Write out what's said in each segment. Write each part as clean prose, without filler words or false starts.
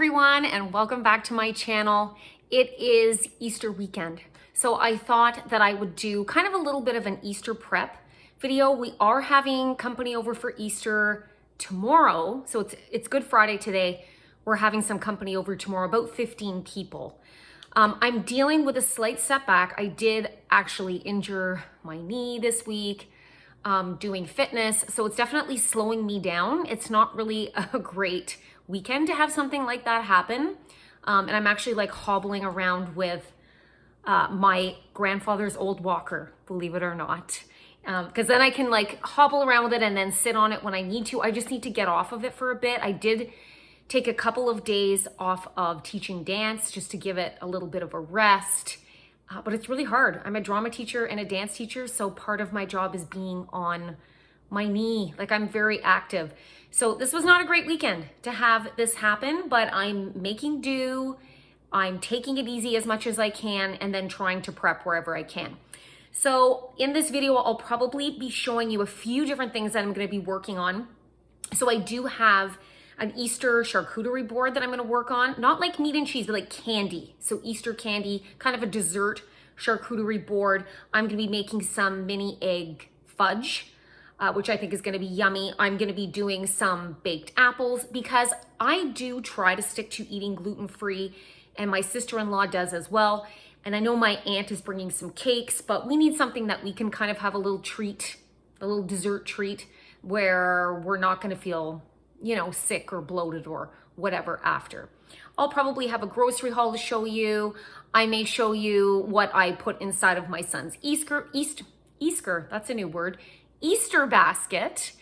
everyone, and welcome back to my channel. It is Easter weekend, so I thought that I would do kind of a little bit of an Easter prep video. We are having company over for Easter tomorrow, so it's Good Friday today. We're having some company over tomorrow, about 15 people. I'm dealing with a slight setback. I did actually injure my knee this week doing fitness, so it's definitely slowing me down. It's not really a great weekend to have something like that happen. And I'm actually like hobbling around with my grandfather's old walker, believe it or not. Because then I can like hobble around with it and then sit on it when I need to. I just need to get off of it for a bit. I did take a couple of days off of teaching dance just to give it a little bit of a rest. But it's really hard. I'm a drama teacher and a dance teacher, so part of my job is being on my knee. Like, I'm very active. So this was not a great weekend to have this happen, but I'm making do. I'm taking it easy as much as I can and then trying to prep wherever I can. So in this video, I'll probably be showing you a few different things that I'm going to be working on. So I do have an Easter charcuterie board that I'm going to work on. Not like meat and cheese, but like candy. So Easter candy, kind of a dessert charcuterie board. I'm going to be making some mini egg fudge, which I think is going to be yummy. I'm going to be doing some baked apples because I do try to stick to eating gluten-free, and my sister-in-law does as well. And I know my aunt is bringing some cakes, but we need something that we can kind of have a little treat, a little dessert treat where we're not going to feel, you know, sick or bloated or whatever after. I'll probably have a grocery haul to show you. I may show you what I put inside of my son's Easter, that's a new word, Easter basket.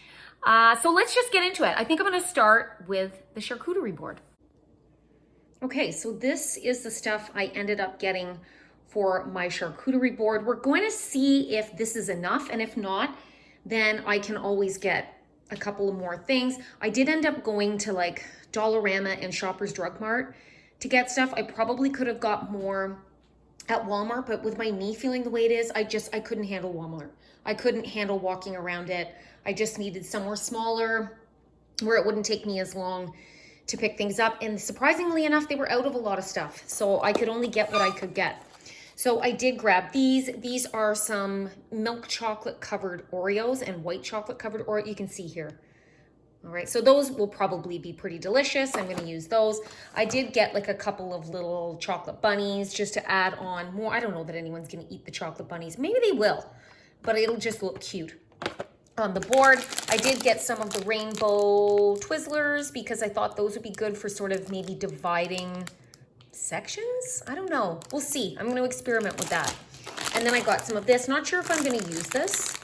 So let's just get into it. I think I'm going to start with the charcuterie board. Okay, so this is the stuff I ended up getting for my charcuterie board. We're going to see if this is enough, and if not, then I can always get a couple of more things. I did end up going to like Dollarama and Shoppers Drug Mart to get stuff. I probably could have got more at Walmart, but with my knee feeling the way it is, I couldn't handle Walmart. I couldn't handle walking around it. I just needed somewhere smaller where it wouldn't take me as long to pick things up. And surprisingly enough, they were out of a lot of stuff. So I could only get what I could get. So I did grab these. These are some milk chocolate covered Oreos and white chocolate covered Oreo. You can see here. All right, so those will probably be pretty delicious. I'm gonna use those. I did get like a couple of little chocolate bunnies just to add on more. I don't know that anyone's gonna eat the chocolate bunnies. Maybe they will, but it'll just look cute on the board. I did get some of the rainbow Twizzlers because I thought those would be good for sort of maybe dividing sections. I don't know. We'll see. I'm going to experiment with that. And then I got some of this. Not sure if I'm going to use this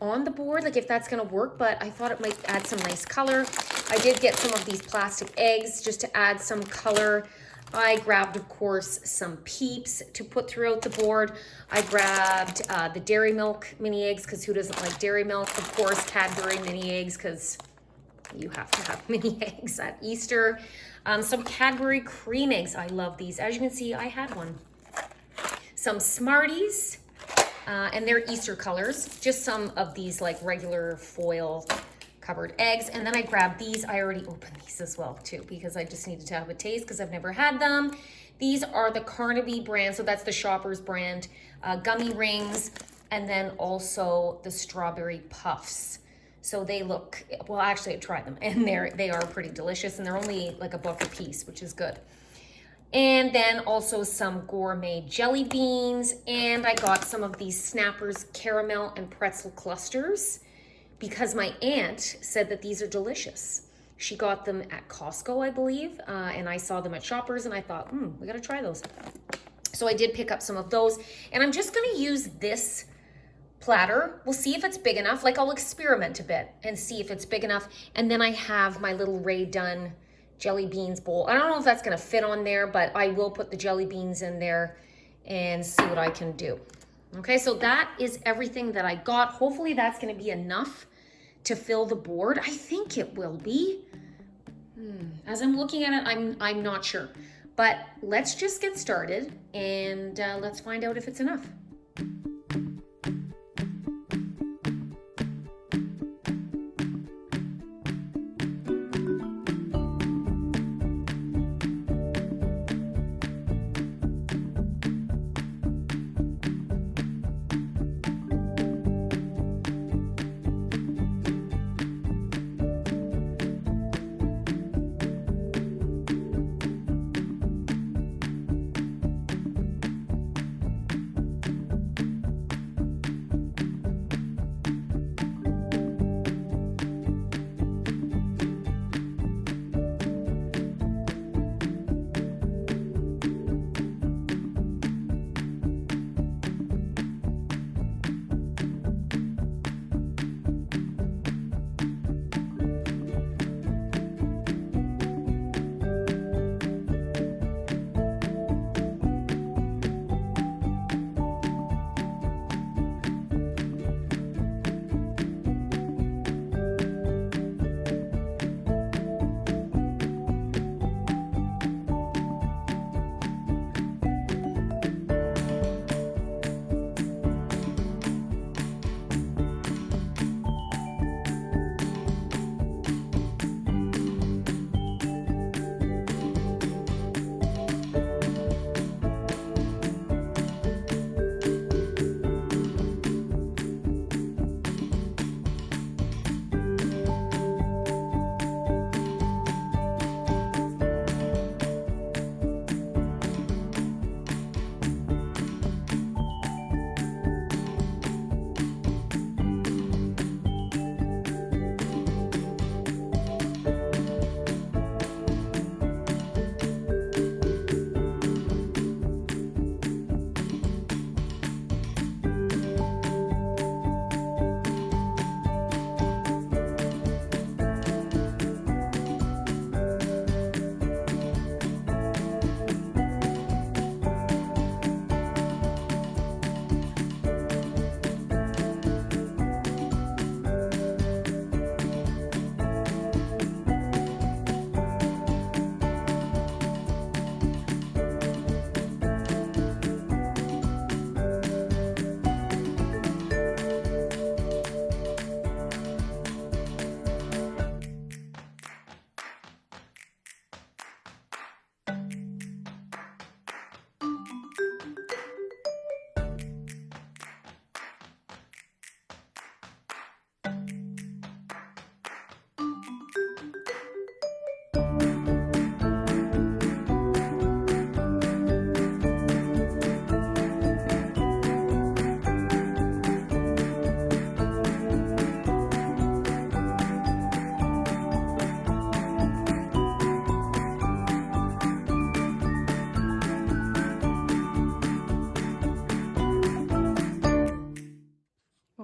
on the board, like if that's going to work, but I thought it might add some nice color. I did get some of these plastic eggs just to add some color. I grabbed, of course, some Peeps to put throughout the board. I grabbed the Dairy Milk mini eggs because who doesn't like dairy milk? Of course, Cadbury mini eggs because you have to have mini eggs at Easter. Some Cadbury cream eggs. I love these. As you can see, I had one. Some Smarties, and they're Easter colors. Just some of these like regular foil covered eggs. And then I grabbed these. I already opened these as well too because I just needed to have a taste because I've never had them. These are the Carnaby brand, so that's the Shoppers brand, gummy rings, and then also the strawberry puffs. So they look, well, actually I tried them and they are pretty delicious, and they're only like $1 a piece, which is good. And then also some gourmet jelly beans, and I got some of these Snappers caramel and pretzel clusters because my aunt said that these are delicious. She got them at Costco, I believe, and I saw them at Shoppers, and I thought, we gotta try those. So I did pick up some of those, and I'm just gonna use this platter. We'll see if it's big enough. Like, I'll experiment a bit and see if it's big enough. And then I have my little Rae Dunn jelly beans bowl. I don't know if that's gonna fit on there, but I will put the jelly beans in there and see what I can do. Okay, so that is everything that I got. Hopefully that's gonna be enough to fill the board. I think it will be. As I'm looking at it, I'm not sure. But let's just get started and let's find out if it's enough.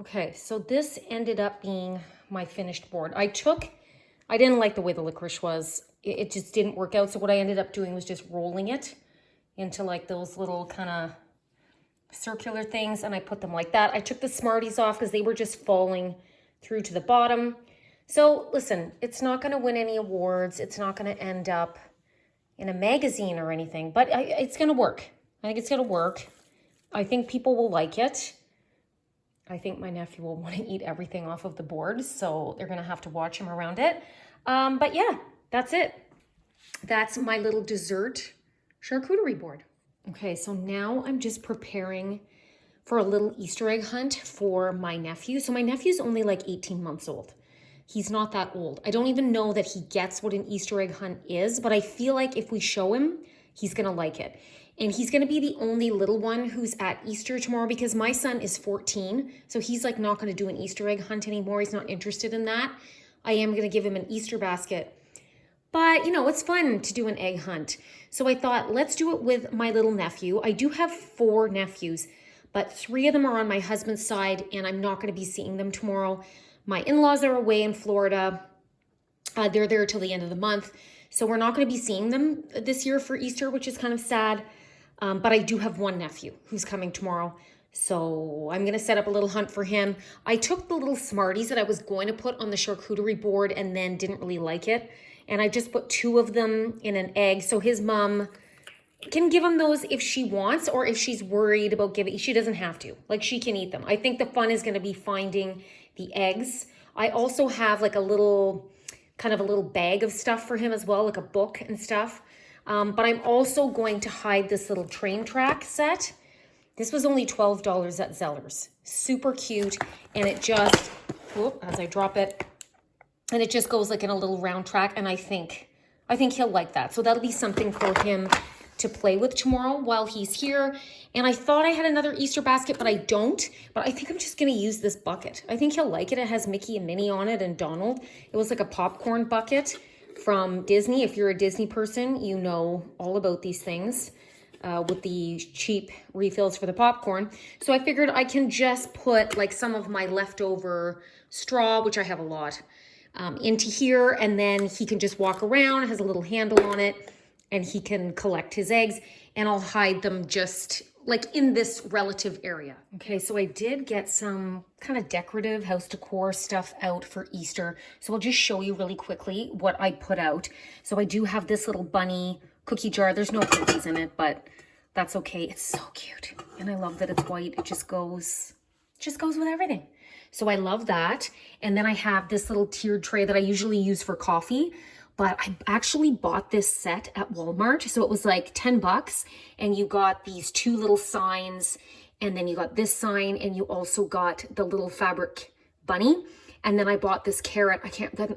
Okay, so this ended up being my finished board. I didn't like the way the licorice was. It just didn't work out. So what I ended up doing was just rolling it into like those little kind of circular things, and I put them like that. I took the Smarties off because they were just falling through to the bottom. So listen, it's not going to win any awards. It's not going to end up in a magazine or anything, but it's going to work. I think it's going to work. I think people will like it. I think my nephew will want to eat everything off of the board, so they're going to have to watch him around it. But yeah, that's it. That's my little dessert charcuterie board. Okay, so now I'm just preparing for a little Easter egg hunt for my nephew. So my nephew's only like 18 months old. He's not that old. I don't even know that he gets what an Easter egg hunt is, but I feel like if we show him, he's going to like it. And he's going to be the only little one who's at Easter tomorrow because my son is 14. So he's like not going to do an Easter egg hunt anymore. He's not interested in that. I am going to give him an Easter basket. But, you know, it's fun to do an egg hunt. So I thought, let's do it with my little nephew. I do have 4 nephews, but 3 of them are on my husband's side, and I'm not going to be seeing them tomorrow. My in-laws are away in Florida. They're there till the end of the month. So we're not going to be seeing them this year for Easter, which is kind of sad. But I do have 1 nephew who's coming tomorrow. So I'm going to set up a little hunt for him. I took the little Smarties that I was going to put on the charcuterie board and then didn't really like it. And I just put 2 of them in an egg. So his mom can give him those if she wants, or if she's worried about giving, she doesn't have to. Like, she can eat them. I think the fun is going to be finding the eggs. I also have like a little bag of stuff for him as well, like a book and stuff. But I'm also going to hide this little train track set. This was only $12 at Zeller's. Super cute. And it just, as I drop it, and it just goes like in a little round track. And I think he'll like that. So that'll be something for him to play with tomorrow while he's here. And I thought I had another Easter basket, but I don't. But I think I'm just going to use this bucket. I think he'll like it. It has Mickey and Minnie on it and Donald. It was like a popcorn bucket from Disney. If you're a Disney person, you know all about these things with the cheap refills for the popcorn. So I figured I can just put like some of my leftover straw, which I have a lot, into here. And then he can just walk around. It has a little handle on it. And he can collect his eggs, and I'll hide them just like in this relative area. Okay, so I did get some kind of decorative house decor stuff out for Easter. So I'll just show you really quickly what I put out. So I do have this little bunny cookie jar. There's no cookies in it, but that's okay. It's so cute. And I love that it's white. It just goes with everything. So I love that. And then I have this little tiered tray that I usually use for coffee. But I actually bought this set at Walmart. So it was like 10 bucks. And you got these 2 little signs. And then you got this sign. And you also got the little fabric bunny. And then I bought this carrot.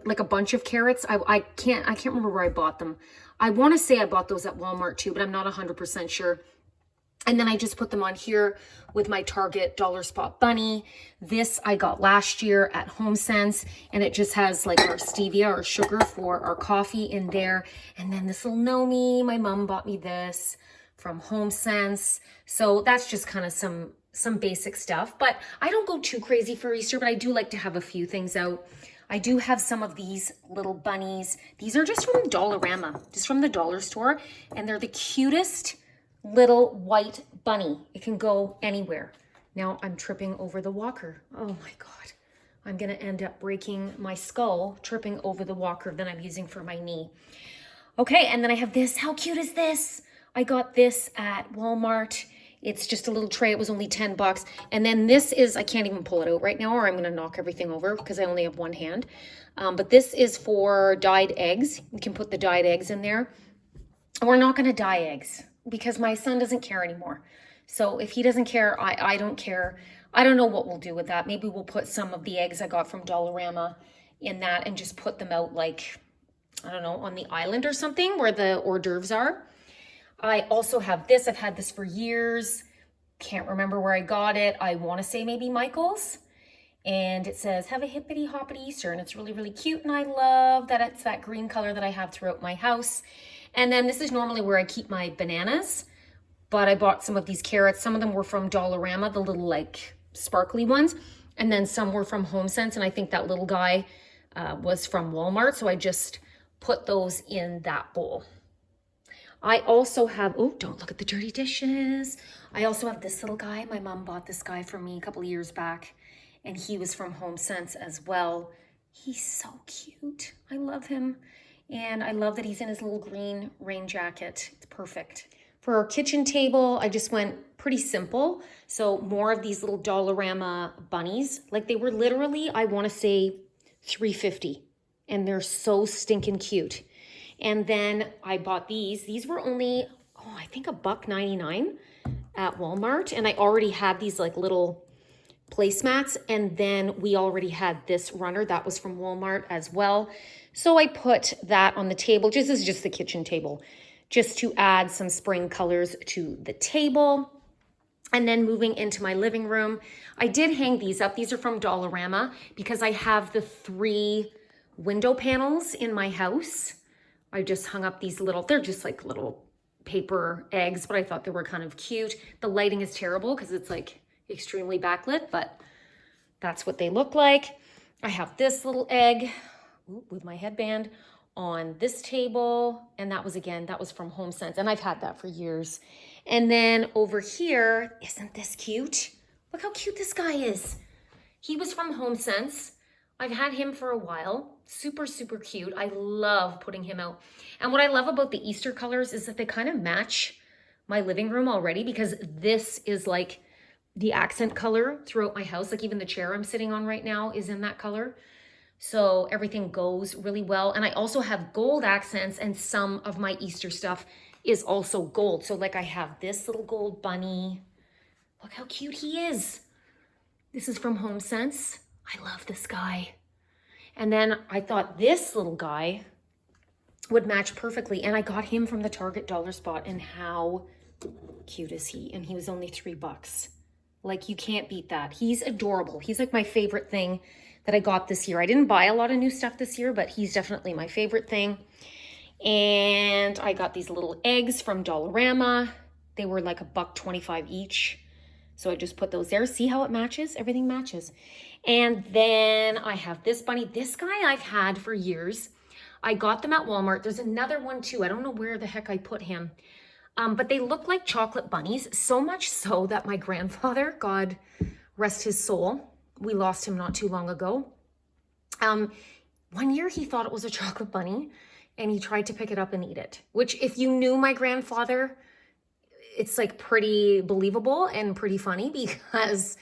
Like a bunch of carrots. I can't remember where I bought them. I want to say I bought those at Walmart too, but I'm not 100% sure. And then I just put them on here with my Target Dollar Spot Bunny. This I got last year at HomeSense, and it just has like our stevia or sugar for our coffee in there. And then this little Nomi, my mom bought me this from HomeSense. So that's just kind of some basic stuff. But I don't go too crazy for Easter, but I do like to have a few things out. I do have some of these little bunnies. These are just from Dollarama, just from the dollar store. And they're the cutest little white bunny. It can go anywhere. Now I'm tripping over the walker. Oh my God. I'm going to end up breaking my skull tripping over the walker that I'm using for my knee. Okay, and then I have this. How cute is this? I got this at Walmart. It's just a little tray. It was only 10 bucks. And then this is, I can't even pull it out right now or I'm going to knock everything over because I only have one hand. But this is for dyed eggs. You can put the dyed eggs in there. We're not going to dye eggs because my son doesn't care anymore. So if he doesn't care, I don't care. I don't know what we'll do with that. Maybe we'll put some of the eggs I got from Dollarama in that and just put them out like, I don't know, on the island or something where the hors d'oeuvres are. I also have this. I've had this for years. Can't remember where I got it. I want to say maybe Michael's. And it says, have a hippity hoppity Easter. And it's really, really cute. And I love that it's that green color that I have throughout my house. And then this is normally where I keep my bananas. But I bought some of these carrots. Some of them were from Dollarama, the little like sparkly ones. And then some were from HomeSense, and I think that little guy was from Walmart. So I just put those in that bowl. I also have, oh, don't look at the dirty dishes. I also have this little guy. My mom bought this guy for me a couple of years back, and he was from HomeSense as well. He's so cute. I love him. And I love that he's in his little green rain jacket. It's perfect. For our kitchen table, I just went pretty simple. So more of these little Dollarama bunnies. Like they were literally, I want to say $3.50. And they're so stinking cute. And then I bought these. These were only, I think $1.99 at Walmart. And I already had these like little placemats. And then we already had this runner that was from Walmart as well. So I put that on the table. This is just the kitchen table, just to add some spring colors to the table. And then moving into my living room, I did hang these up. These are from Dollarama because I have the 3 window panels in my house. I just hung up these little, they're just like little paper eggs, but I thought they were kind of cute. The lighting is terrible because it's like extremely backlit, but that's what they look like. I have this little egg with my headband on this table. And that was from HomeSense. And I've had that for years. And then over here, isn't this cute? Look how cute this guy is. He was from HomeSense. I've had him for a while. Super, super cute. I love putting him out. And what I love about the Easter colors is that they kind of match my living room already, because this is like the accent color throughout my house. Like even the chair I'm sitting on right now is in that color. So everything goes really well. And I also have gold accents, and some of my Easter stuff is also gold. So like I have this little gold bunny. Look how cute he is. This is from HomeSense. I love this guy. And then I thought this little guy would match perfectly. And I got him from the Target dollar spot. And how cute is he? And he was only $3. Like you can't beat that. He's adorable. He's like my favorite thing that I got this year. I didn't buy a lot of new stuff this year, but he's definitely my favorite thing. And I got these little eggs from Dollarama. They were like $1.25 each. So I just put those there. See how it matches? Everything matches. And then I have this bunny. This guy I've had for years. I got them at Walmart. There's another one too. I don't know where the heck I put him. But they look like chocolate bunnies. So much so that my grandfather, God rest his soul, we lost him not too long ago. One year he thought it was a chocolate bunny and he tried to pick it up and eat it. Which if you knew my grandfather, it's like pretty believable and pretty funny, because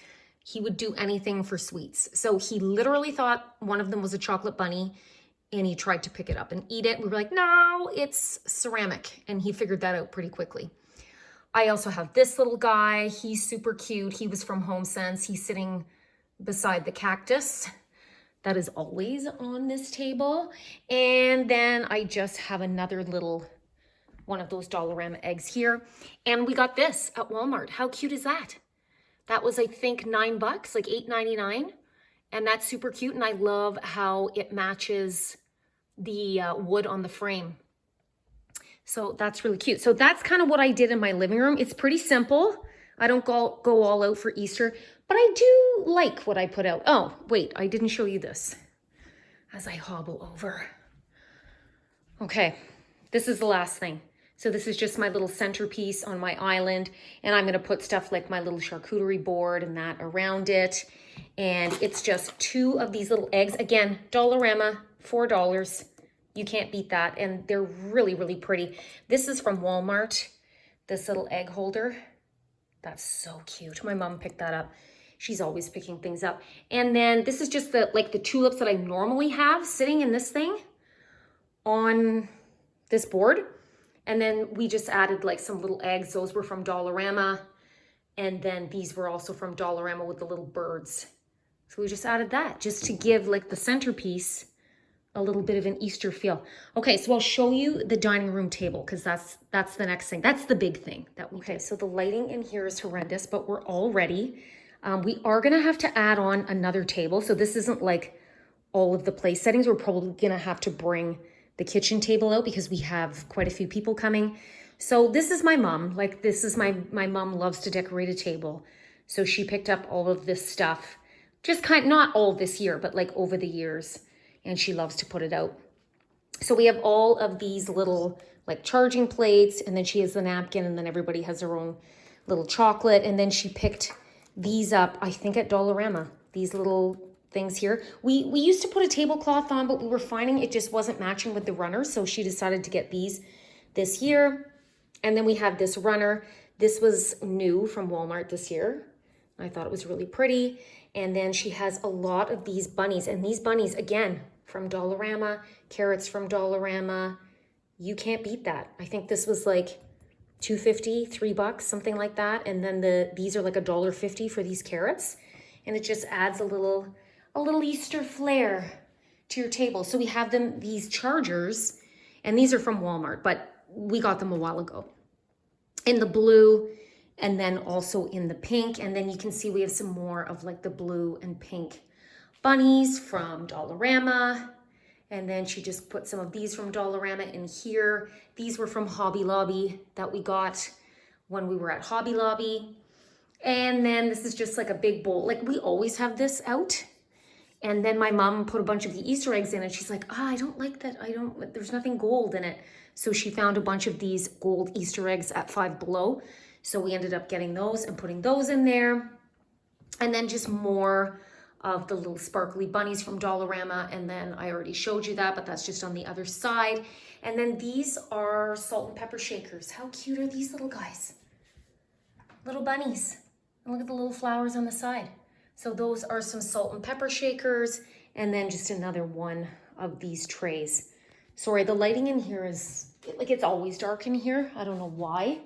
he would do anything for sweets. So he literally thought one of them was a chocolate bunny and he tried to pick it up and eat it. We were like, no, it's ceramic. And he figured that out pretty quickly. I also have this little guy. He's super cute. He was from HomeSense. He's sitting beside the cactus that is always on this table. And then I just have another little one of those Dollarama eggs here. And we got this at Walmart. How cute is that? That was, I think, $9, like $8.99. And that's super cute. And I love how it matches the wood on the frame. So that's really cute. So that's kind of what I did in my living room. It's pretty simple. I don't go all out for Easter, but I do like what I put out. Oh, wait, I didn't show you this as I hobble over. Okay, this is the last thing. So this is just my little centerpiece on my island, and I'm gonna put stuff like my little charcuterie board and that around it. And it's just 2 of these little eggs. Again, Dollarama, $4. You can't beat that. And they're really, really pretty. This is from Walmart, this little egg holder. That's so cute. My mom picked that up. She's always picking things up. And then this is just the tulips that I normally have sitting in this thing on this board. And then we just added like some little eggs. Those were from Dollarama. And then these were also from Dollarama with the little birds. So we just added that just to give like the centerpiece a little bit of an Easter feel. Okay, so I'll show you the dining room table, because that's the next thing. That's the big thing. Okay, so the lighting in here is horrendous, but we're all ready. We are gonna have to add on another table. So this isn't like all of the place settings. We're probably gonna have to bring the kitchen table out because we have quite a few people coming. So this is my mom. Like this is my mom loves to decorate a table. So she picked up all of this stuff. just not all this year, but like over the years. And she loves to put it out. So we have all of these little like charging plates, and then she has the napkin, and then everybody has their own little chocolate. And then she picked these up, I think at Dollarama, these little things here. We used to put a tablecloth on, but we were finding it just wasn't matching with the runner. So she decided to get these this year. And then we have this runner. This was new from Walmart this year. I thought it was really pretty. And then she has a lot of these bunnies, and these bunnies, again, from Dollarama, carrots from Dollarama. You can't beat that. I think this was like $2.50, $3, something like that. And then these are like $1.50 for these carrots. And it just adds a little Easter flair to your table. So we have these chargers, and these are from Walmart, but we got them a while ago. In the blue, and then also in the pink. And then you can see we have some more of like the blue and pink bunnies from Dollarama. And then she just put some of these from Dollarama in here. These were from Hobby Lobby that we got when we were at Hobby Lobby. And then this is just like a big bowl. Like we always have this out. And then my mom put a bunch of the Easter eggs in, and she's like, I don't like that. There's nothing gold in it. So she found a bunch of these gold Easter eggs at Five Below. So we ended up getting those and putting those in there. And then just more of the little sparkly bunnies from Dollarama. And then I already showed you that, but that's just on the other side. And then these are salt and pepper shakers. How cute are these little guys? Little bunnies. And look at the little flowers on the side. So those are some salt and pepper shakers. And then just another one of these trays. Sorry, the lighting in here is, like it's always dark in here. I don't know why.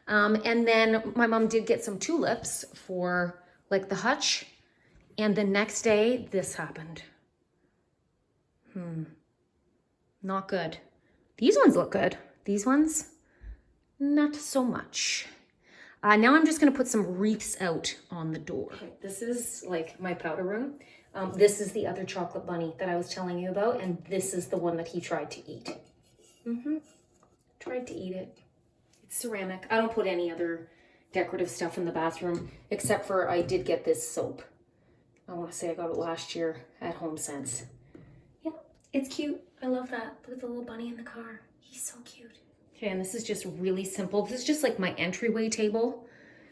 And then my mom did get some tulips for like the hutch. And the next day, this happened. Not good. These ones look good. These ones, not so much. Now I'm just gonna put some wreaths out on the door. Okay, this is like my powder room. This is the other chocolate bunny that I was telling you about, and this is the one that he tried to eat. Tried to eat it. It's ceramic. I don't put any other decorative stuff in the bathroom, except for I did get this soap. I want to say I got it last year at HomeSense. Yeah, it's cute. I love that. Look at the little bunny in the car. He's so cute. Okay, and this is just really simple. This is just like my entryway table.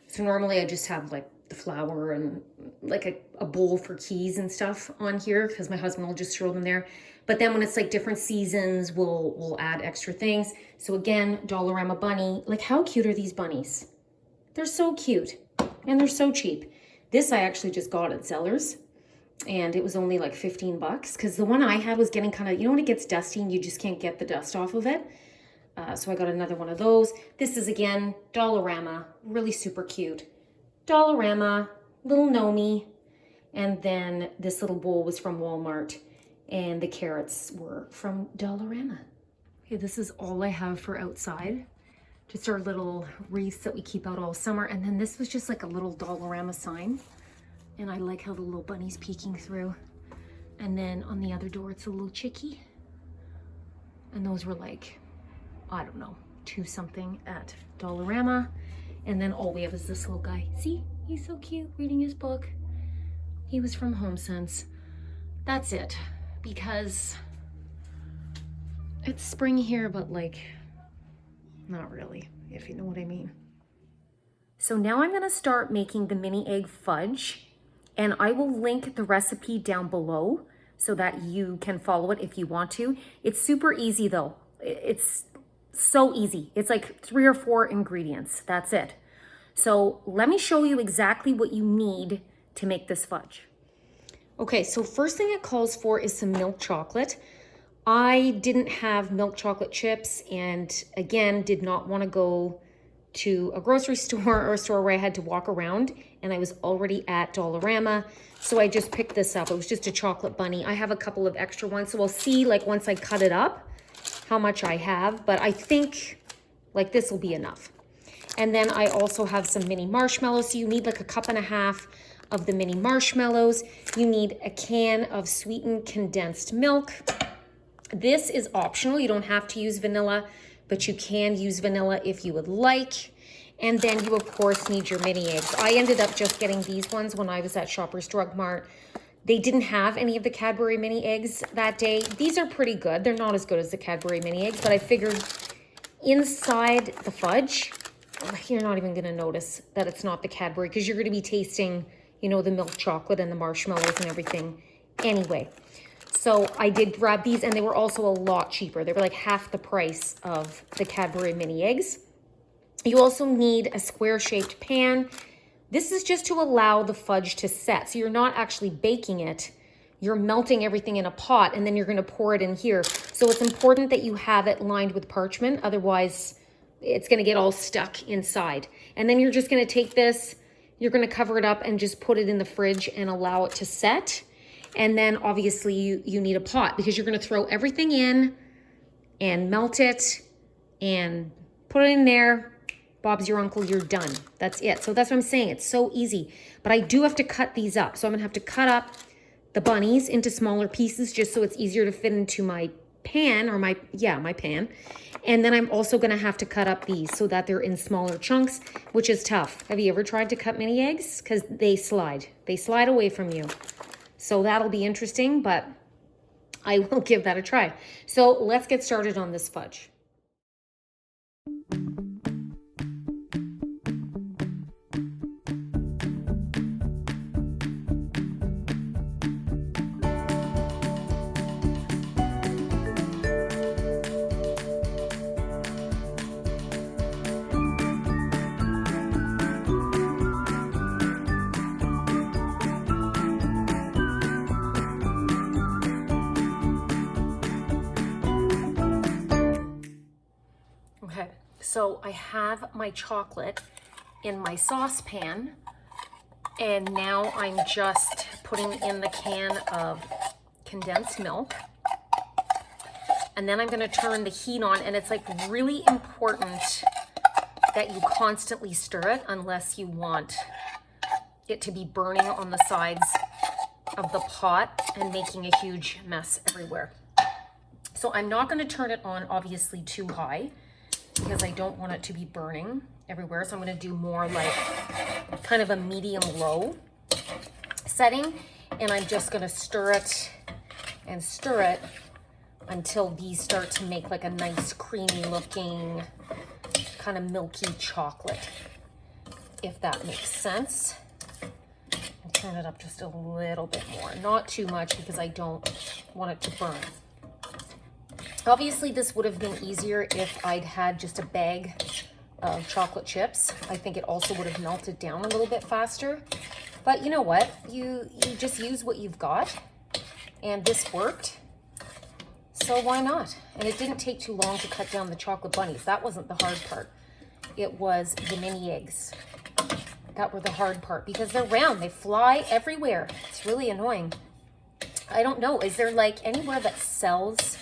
So normally I just have like the flower and like a bowl for keys and stuff on here because my husband will just throw them there. But then when it's like different seasons, we'll add extra things. So again, Dollarama bunny. Like how cute are these bunnies? They're so cute and they're so cheap. This I actually just got at Zellers, and it was only like $15 because the one I had was getting kind of, you know when it gets dusty and you just can't get the dust off of it? So I got another one of those. This is again, Dollarama, really super cute. Dollarama, little Nomi, and then this little bowl was from Walmart, and the carrots were from Dollarama. Okay, this is all I have for outside. Just our little wreaths that we keep out all summer. And then this was just like a little Dollarama sign. And I like how the little bunny's peeking through. And then on the other door, it's a little chickie. And those were like, I don't know, $2 something at Dollarama. And then all we have is this little guy. See, he's so cute reading his book. He was from HomeSense. That's it, because it's spring here, but like, not really, if you know what I mean. So now I'm gonna start making the mini egg fudge, and I will link the recipe down below so that you can follow it if you want to. It's super easy though. It's so easy. It's like 3 or 4 ingredients, that's it. So let me show you exactly what you need to make this fudge. Okay, so first thing it calls for is some milk chocolate. I didn't have milk chocolate chips, and again, did not want to go to a grocery store or a store where I had to walk around, and I was already at Dollarama, so I just picked this up. It was just a chocolate bunny. I have a couple of extra ones, so we'll see like once I cut it up how much I have, but I think like this will be enough. And then I also have some mini marshmallows, so you need like 1.5 cups of the mini marshmallows. You need a can of sweetened condensed milk. This is optional. You don't have to use vanilla, but you can use vanilla if you would like. And then you, of course, need your mini eggs. I ended up just getting these ones when I was at Shoppers Drug Mart. They didn't have any of the Cadbury mini eggs that day. These are pretty good. They're not as good as the Cadbury mini eggs, but I figured inside the fudge, you're not even gonna notice that it's not the Cadbury because you're gonna be tasting, you know, the milk chocolate and the marshmallows and everything anyway. So I did grab these, and they were also a lot cheaper. They were like half the price of the Cadbury mini eggs. You also need a square-shaped pan. This is just to allow the fudge to set. So you're not actually baking it. You're melting everything in a pot, and then you're going to pour it in here. So it's important that you have it lined with parchment. Otherwise, it's going to get all stuck inside. And then you're just going to take this, you're going to cover it up and just put it in the fridge and allow it to set. And then obviously you need a pot because you're going to throw everything in and melt it and put it in there. Bob's your uncle, you're done. That's it. So that's what I'm saying. It's so easy. But I do have to cut these up. So I'm going to have to cut up the bunnies into smaller pieces just so it's easier to fit into my pan or my pan. And then I'm also going to have to cut up these so that they're in smaller chunks, which is tough. Have you ever tried to cut mini eggs? Because they slide. They slide away from you. So that'll be interesting, but I will give that a try. So let's get started on this fudge. Okay, so I have my chocolate in my saucepan, and now I'm just putting in the can of condensed milk. And then I'm gonna turn the heat on, and it's like really important that you constantly stir it unless you want it to be burning on the sides of the pot and making a huge mess everywhere. So I'm not gonna turn it on obviously too high because I don't want it to be burning everywhere. So I'm gonna do more like kind of a medium low setting. And I'm just gonna stir it and stir it until these start to make like a nice creamy looking kind of milky chocolate, if that makes sense. And turn it up just a little bit more, not too much because I don't want it to burn. Obviously, this would have been easier if I'd had just a bag of chocolate chips. I think it also would have melted down a little bit faster. But you know what? You just use what you've got. And this worked. So why not? And it didn't take too long to cut down the chocolate bunnies. That wasn't the hard part. It was the mini eggs that were the hard part because they're round. They fly everywhere. It's really annoying. I don't know. Is there like anywhere that sells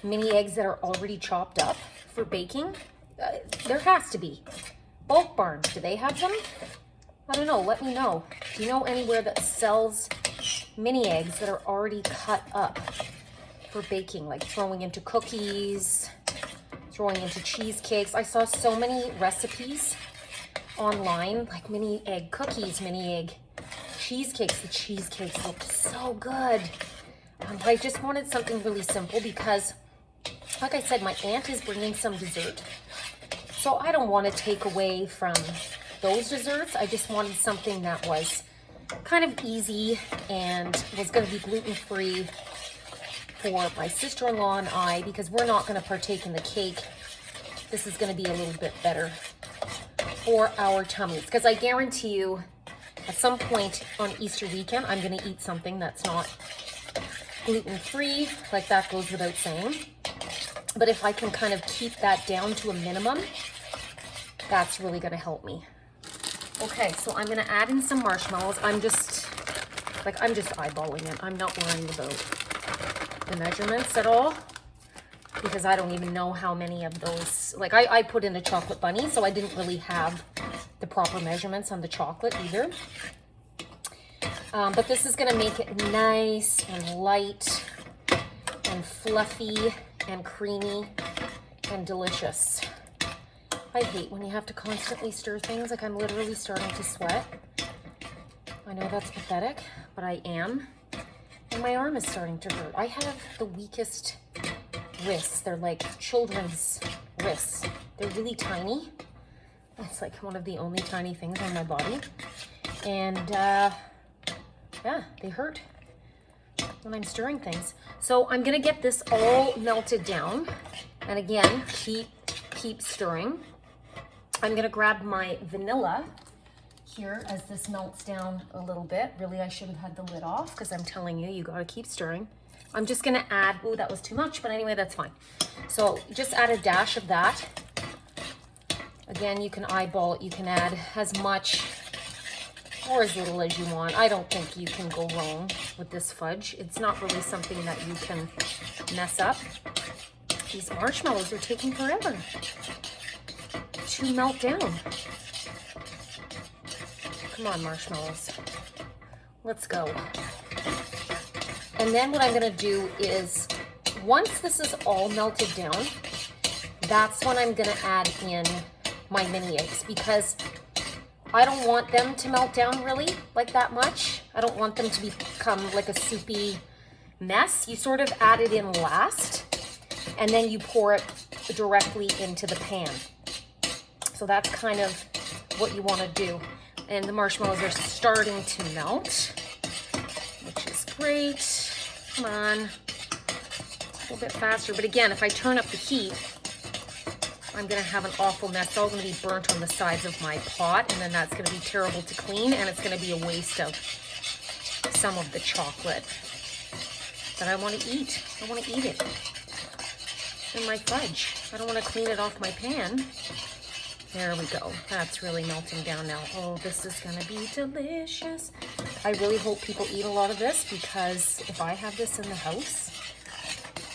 mini eggs that are already chopped up for baking? There has to be. Bulk Barns, do they have them? I don't know, let me know. Do you know anywhere that sells mini eggs that are already cut up for baking, like throwing into cookies, throwing into cheesecakes? I saw so many recipes online, like mini egg cookies, mini egg cheesecakes. The cheesecakes look so good. I just wanted something really simple because, like I said, my aunt is bringing some dessert. So I don't want to take away from those desserts. I just wanted something that was kind of easy and was going to be gluten-free for my sister-in-law and I, because we're not going to partake in the cake. This is going to be a little bit better for our tummies, because I guarantee you at some point on Easter weekend, I'm going to eat something that's not gluten-free, like that goes without saying. But if I can kind of keep that down to a minimum, that's really going to help me. Okay, so I'm going to add in some marshmallows. I'm just eyeballing it. I'm not worrying about the measurements at all because I don't even know how many of those. Like I put in a chocolate bunny, so I didn't really have the proper measurements on the chocolate either. But this is going to make it nice and light and fluffy and creamy and delicious. I hate when you have to constantly stir things. Like, I'm literally starting to sweat. I know that's pathetic, but I am. And my arm is starting to hurt. I have the weakest wrists. They're like children's wrists. They're really tiny. It's like one of the only tiny things on my body. And yeah, they hurt when I'm stirring things. So I'm gonna get this all melted down. And again, keep stirring. I'm gonna grab my vanilla here as this melts down a little bit. Really, I should have had the lid off because I'm telling you, you gotta keep stirring. I'm just gonna add, oh, that was too much, but anyway, that's fine. So just add a dash of that. Again, you can eyeball it. You can add as much or as little as you want. I don't think you can go wrong with this fudge. It's not really something that you can mess up. These marshmallows are taking forever to melt down. Come on, marshmallows. Let's go. And then what I'm gonna do is, once this is all melted down, that's when I'm gonna add in my mini eggs, because I don't want them to melt down really like that much. I don't want them to become like a soupy mess. You sort of add it in last, and then you pour it directly into the pan. So that's kind of what you want to do. And the marshmallows are starting to melt, which is great. Come on, a little bit faster. But again, if I turn up the heat, I'm gonna have an awful mess. It's all gonna be burnt on the sides of my pot, and then that's gonna be terrible to clean, and it's gonna be a waste of some of the chocolate that I wanna eat. I wanna eat it. And my fudge. I don't wanna clean it off my pan. There we go. That's really melting down now. Oh, this is gonna be delicious. I really hope people eat a lot of this, because if I have this in the house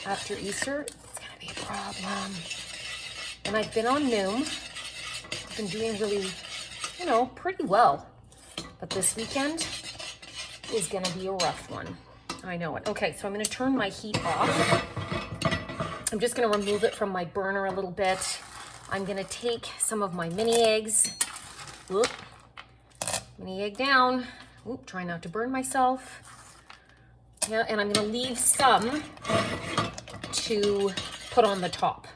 after Easter, it's gonna be a problem. And I've been on Noom. I've been doing really, you know, pretty well. But this weekend is gonna be a rough one. I know it. Okay, so I'm gonna turn my heat off. I'm just gonna remove it from my burner a little bit. I'm gonna take some of my mini eggs. Whoop. Mini egg down. Whoop, try not to burn myself. Yeah, and I'm gonna leave some to put on the top.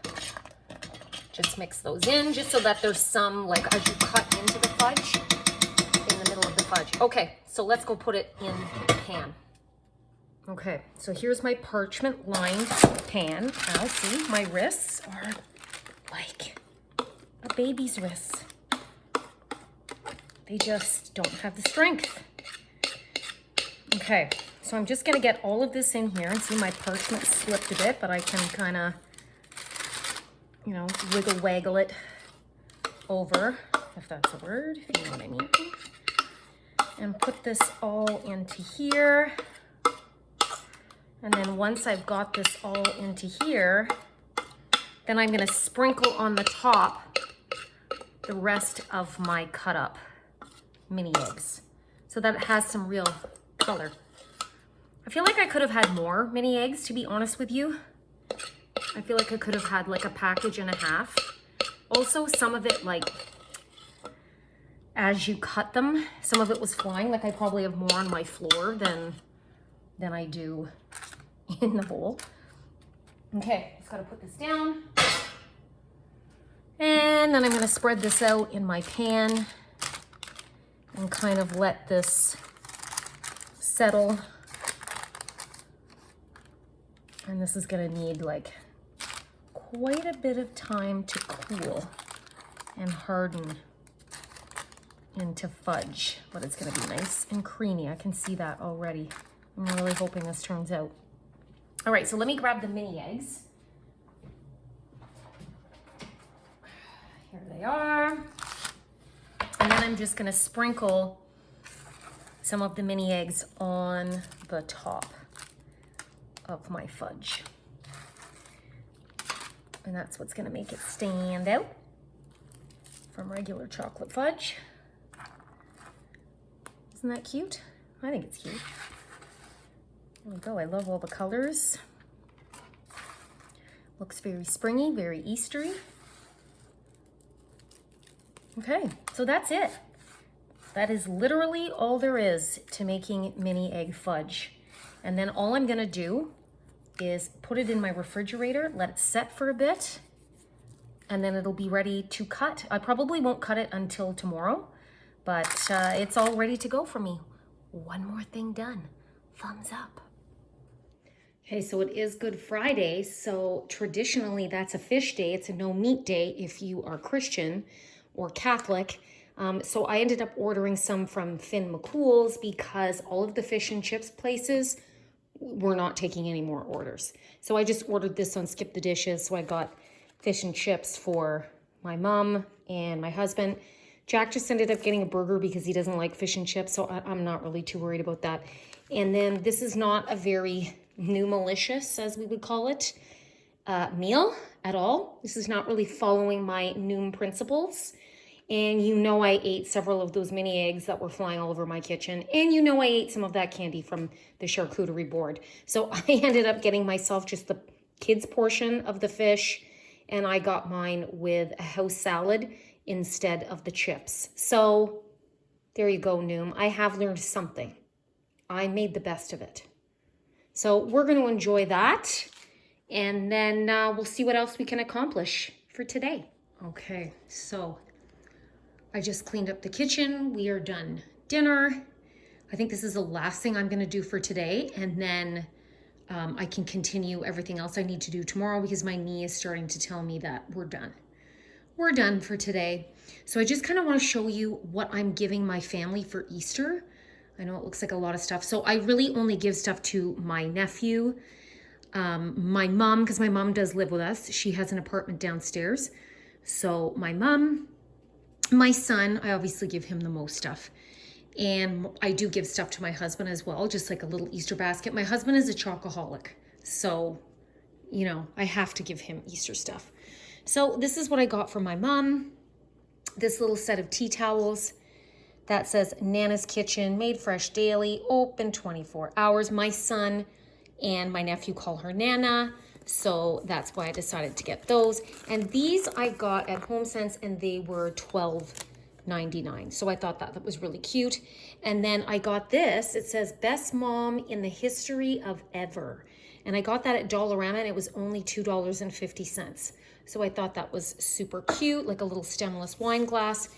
Just mix those in, just so that there's some, like, as you cut into the fudge, in the middle of the fudge. Okay, so let's go put it in the pan. Okay, so here's my parchment lined pan. Now see, my wrists are like a baby's wrists. They just don't have the strength. Okay, so I'm just gonna get all of this in here, and see my parchment slipped a bit, but I can kind of, you know, waggle it over, if that's a word, if you know what I mean. And put this all into here. And then once I've got this all into here, then I'm gonna sprinkle on the top the rest of my cut up mini eggs, so that it has some real color. I feel like I could have had more mini eggs, to be honest with you. I feel like I could have had like a package and a half. Also, some of it, like, as you cut them, some of it was flying. Like, I probably have more on my floor than I do in the bowl. Okay, just gotta put this down. And then I'm gonna spread this out in my pan and kind of let this settle. And this is gonna need like quite a bit of time to cool and harden into fudge, but it's gonna be nice and creamy. I can see that already. I'm really hoping this turns out. All right, so let me grab the mini eggs. Here they are. And then I'm just gonna sprinkle some of the mini eggs on the top of my fudge. And that's what's gonna make it stand out from regular chocolate fudge. Isn't that cute? I think it's cute. There we go. I love all the colors. Looks very springy, very Eastery. Okay, so that's it. That is literally all there is to making mini egg fudge. And then all I'm gonna do is put it in my refrigerator, let it set for a bit, and then it'll be ready to cut. I probably won't cut it until tomorrow, but it's all ready to go for me. One more thing done. Thumbs up. Okay, so it is Good Friday, so traditionally that's a fish day. It's a no meat day if you are Christian or Catholic. So I ended up ordering some from Finn McCool's because all of the fish and chips places were not taking any more orders. So I just ordered this on Skip the Dishes. So I got fish and chips for my mom and my husband. Jack just ended up getting a burger because he doesn't like fish and chips, so I'm not really too worried about that. And then this is not a very new malicious, as we would call it, meal at all. This is not really following my Noom principles. And you know I ate several of those mini eggs that were flying all over my kitchen. And you know I ate some of that candy from the charcuterie board. So I ended up getting myself just the kids' portion of the fish, and I got mine with a house salad instead of the chips. So there you go, Noom. I have learned something. I made the best of it. So we're going to enjoy that, and then we'll see what else we can accomplish for today. Okay, so I just cleaned up the kitchen. We are done dinner. I think this is the last thing I'm going to do for today, and then I can continue everything else I need to do tomorrow because my knee is starting to tell me that we're done. We're done for today. So I just kind of want to show you what I'm giving my family for Easter. I know it looks like a lot of stuff. So I really only give stuff to my nephew, my mom, because my mom does live with us. She has an apartment downstairs. So my mom, my son, I obviously give him the most stuff. And I do give stuff to my husband as well, just like a little Easter basket. My husband is a chocoholic. So, you know, I have to give him Easter stuff. So this is what I got from my mom. This little set of tea towels that says Nana's Kitchen, made fresh daily, open 24 hours. My son and my nephew call her Nana, so that's why I decided to get those. And these I got at HomeSense, and they were $12.99. So I thought that was really cute. And then I got this. It says Best Mom in the History of Ever. And I got that at Dollarama, and it was only $2.50. So I thought that was super cute, like a little stemless wine glass.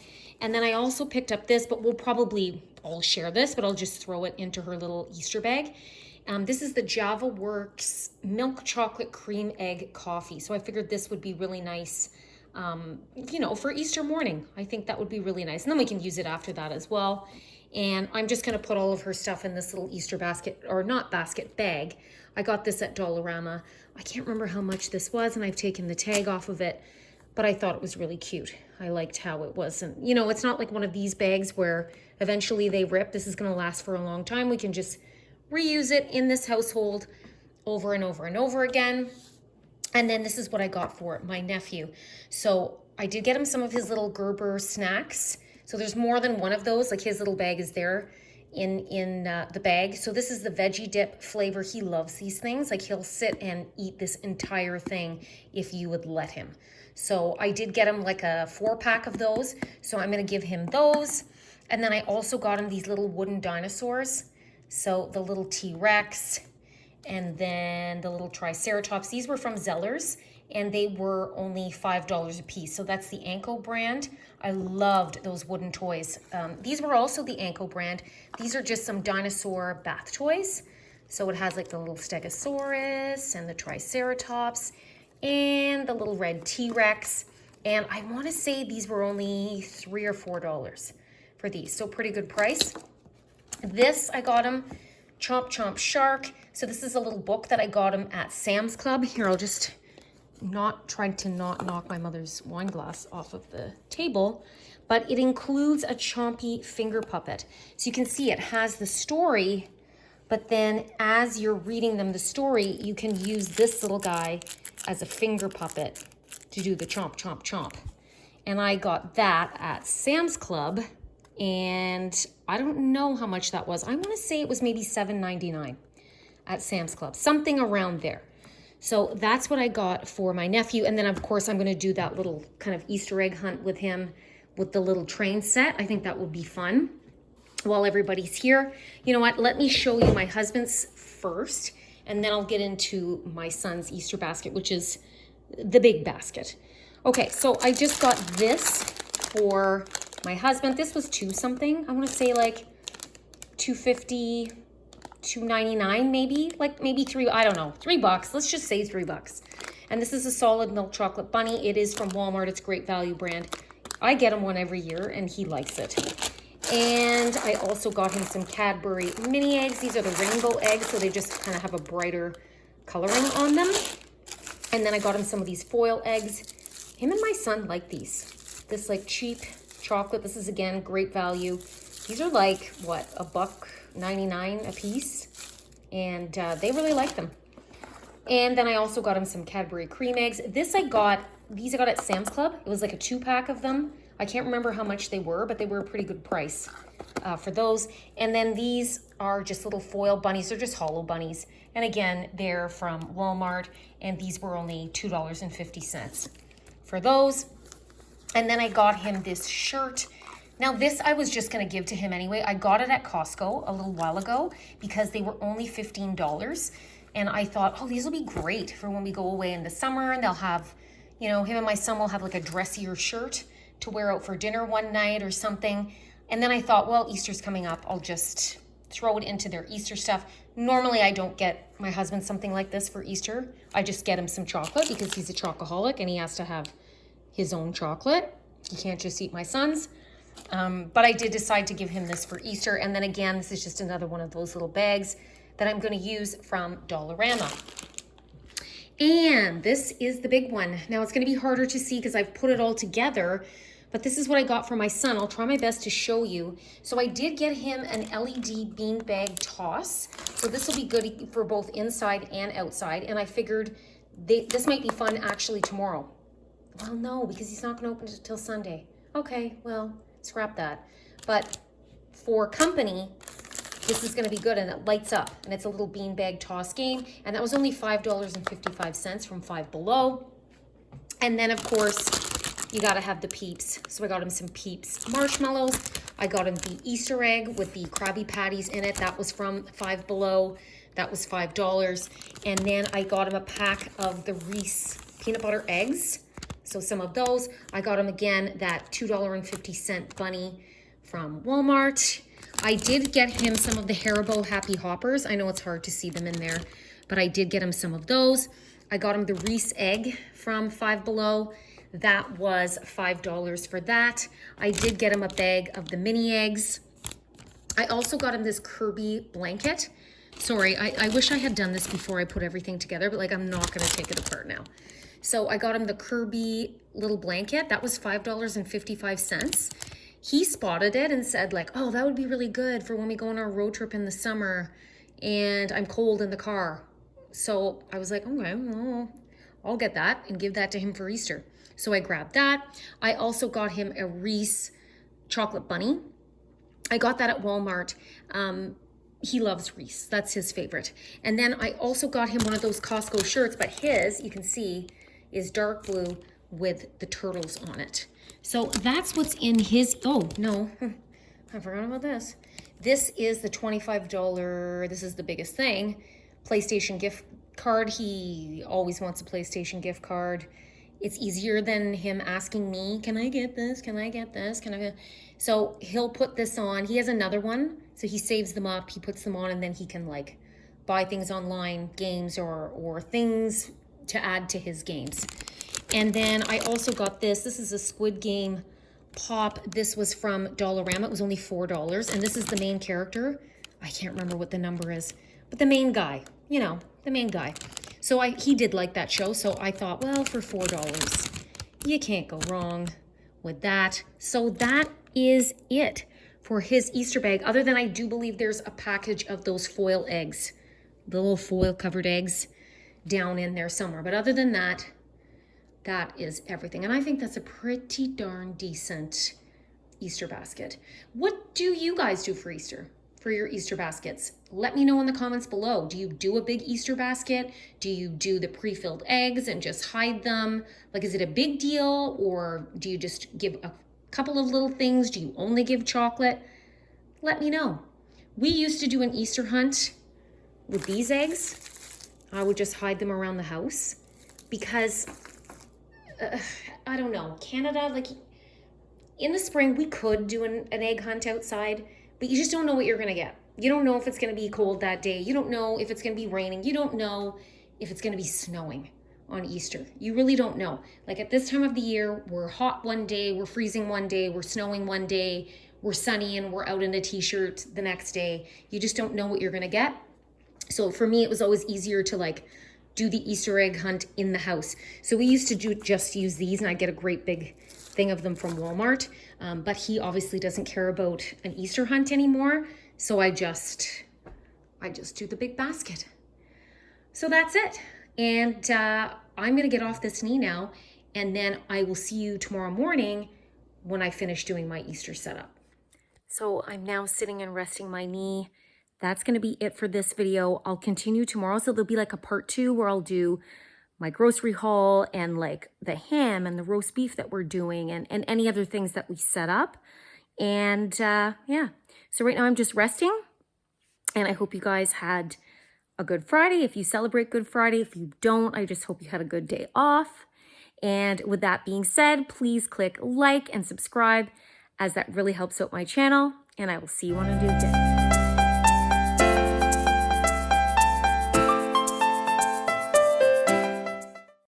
And then I also picked up this, but we'll probably all share this, but I'll just throw it into her little Easter bag. This is the Java Works Milk Chocolate Cream Egg Coffee. So I figured this would be really nice, you know, for Easter morning. I think that would be really nice. And then we can use it after that as well. And I'm just going to put all of her stuff in this little Easter basket, or not basket, bag. I got this at Dollarama. I can't remember how much this was, and I've taken the tag off of it, but I thought it was really cute. I liked how it was. And, you know, it's not like one of these bags where eventually they rip. This is going to last for a long time. We can just reuse it in this household over and over and over again. And then this is what I got for my nephew. So I did get him some of his little Gerber snacks. So there's more than one of those. Like his little bag is there in the bag. So this is the veggie dip flavor. He loves these things. Like he'll sit and eat this entire thing if you would let him. So I did get him like a 4-pack of those. So I'm going to give him those. And then I also got him these little wooden dinosaurs. So the little T-Rex and then the little Triceratops. These were from Zellers, and they were only $5 a piece. So that's the Anko brand. I loved those wooden toys. These were also the Anko brand. These are just some dinosaur bath toys. So it has like the little Stegosaurus and the Triceratops and the little red T-Rex. And I want to say these were only $3 or $4 for these. So pretty good price. This I got him, Chomp Chomp Shark. So this is a little book that I got him at Sam's Club. Here, I'll just try to not knock my mother's wine glass off of the table, but it includes a Chompy finger puppet. So you can see it has the story, but then as you're reading them the story, you can use this little guy as a finger puppet to do the chomp, chomp, chomp. And I got that at Sam's Club, and I don't know how much that was. I want to say it was maybe $7.99 at Sam's Club, something around there. So that's what I got for my nephew. And then of course I'm going to do that little kind of Easter egg hunt with him with the little train set. I think that would be fun while everybody's here. You know what? Let me show you my husband's first, and then I'll get into my son's Easter basket, which is the big basket. Okay, so I just got this for my husband. This was $2 something. I want to say like $2.50, $2.99 maybe, like maybe $3, I don't know, $3. Let's just say $3. And this is a solid milk chocolate bunny. It is from Walmart. It's a great value brand. I get him one every year and he likes it. And I also got him some Cadbury mini eggs. These are the rainbow eggs, so they just kind of have a brighter coloring on them. And then I got him some of these foil eggs. Him and my son like these. This like cheap chocolate. This is again great value. These are like what, $1.99 a piece, and they really like them. And then I also got him some Cadbury cream eggs. These I got at Sam's Club. It was like a 2-pack of them. I can't remember how much they were, but they were a pretty good price for those. And then these are just little foil bunnies. They're just hollow bunnies. And again, they're from Walmart, and these were only $2.50 for those. And then I got him this shirt. Now this I was just gonna give to him anyway. I got it at Costco a little while ago because they were only $15. And I thought, oh, these will be great for when we go away in the summer, and they'll have, you know, him and my son will have like a dressier shirt to wear out for dinner one night or something. And then I thought, well, Easter's coming up. I'll just throw it into their Easter stuff. Normally I don't get my husband something like this for Easter. I just get him some chocolate because he's a chocoholic and he has to have his own chocolate. He can't just eat my son's. But I did decide to give him this for Easter. And then again, this is just another one of those little bags that I'm going to use from Dollarama. And this is the big one. Now it's going to be harder to see because I've put it all together, but this is what I got for my son. I'll try my best to show you. So I did get him an LED beanbag toss. So this will be good for both inside and outside. And I figured this might be fun actually tomorrow. Well, no, because he's not going to open it until Sunday. Okay, well, scrap that. But for company, this is going to be good, and it lights up, and it's a little beanbag toss game, and that was only $5.55 from Five Below. And then, of course, you got to have the Peeps. So I got him some Peeps marshmallows. I got him the Easter egg with the Krabby Patties in it. That was from Five Below. That was $5. And then I got him a pack of the Reese peanut butter eggs. So some of those. I got him, again, that $2.50 bunny from Walmart. I did get him some of the Haribo Happy Hoppers. I know it's hard to see them in there, but I did get him some of those. I got him the Reese egg from Five Below. That was $5 for that. I did get him a bag of the mini eggs. I also got him this Kirby blanket. Sorry, I wish I had done this before I put everything together, but like I'm not gonna take it apart now. So I got him the Kirby little blanket. That was $5.55. He spotted it and said like, oh, that would be really good for when we go on our road trip in the summer and I'm cold in the car. So I was like, okay, well, I'll get that and give that to him for Easter. So I grabbed that. I also got him a Reese chocolate bunny. I got that at Walmart. He loves Reese. That's his favorite. And then I also got him one of those Costco shirts, but his, you can see, is dark blue with the turtles on it. So that's what's in his, oh no, I forgot about this. This is the $25, this is the biggest thing, PlayStation gift card. He always wants a PlayStation gift card. It's easier than him asking me, can I get this? Can I get this? Can I get? So he'll put this on. He has another one. So he saves them up, he puts them on, and then he can like buy things online, games or things to add to his games. And then I also got this. This is a Squid Game pop. This was from Dollarama. It was only $4. And this is the main character. I can't remember what the number is, but the main guy, you know, the main guy. So he did like that show. So I thought, well, for $4, you can't go wrong with that. So that is it for his Easter bag. Other than I do believe there's a package of those foil eggs, the little foil covered eggs down in there somewhere. But other than that, that is everything. And I think that's a pretty darn decent Easter basket. What do you guys do for Easter, for your Easter baskets? Let me know in the comments below. Do you do a big Easter basket? Do you do the pre-filled eggs and just hide them? Like, is it a big deal, or do you just give couple of little things? Do you only give chocolate? Let me know. We used to do an Easter hunt with these eggs. I would just hide them around the house because, I don't know, Canada, like in the spring, we could do an egg hunt outside, but you just don't know what you're gonna get. You don't know if it's gonna be cold that day. You don't know if it's gonna be raining. You don't know if it's gonna be snowing on Easter. You really don't know. Like at this time of the year, we're hot one day, we're freezing one day, we're snowing one day, we're sunny and we're out in a t-shirt the next day. You just don't know what you're gonna get. So for me, it was always easier to like do the Easter egg hunt in the house. So we used to just use these, and I get a great big thing of them from Walmart. But he obviously doesn't care about an Easter hunt anymore. So I just do the big basket. So that's it. And I'm gonna get off this knee now, and then I will see you tomorrow morning when I finish doing my Easter setup. So I'm now sitting and resting my knee. That's gonna be it for this video. I'll continue tomorrow, so there'll be like a part 2 where I'll do my grocery haul and like the ham and the roast beef that we're doing and any other things that we set up. And yeah, so right now I'm just resting, and I hope you guys had a good Friday. If you celebrate Good Friday, if you don't, I just hope you had a good day off. And with that being said, please click like and subscribe, as that really helps out my channel, and I will see you on a new day.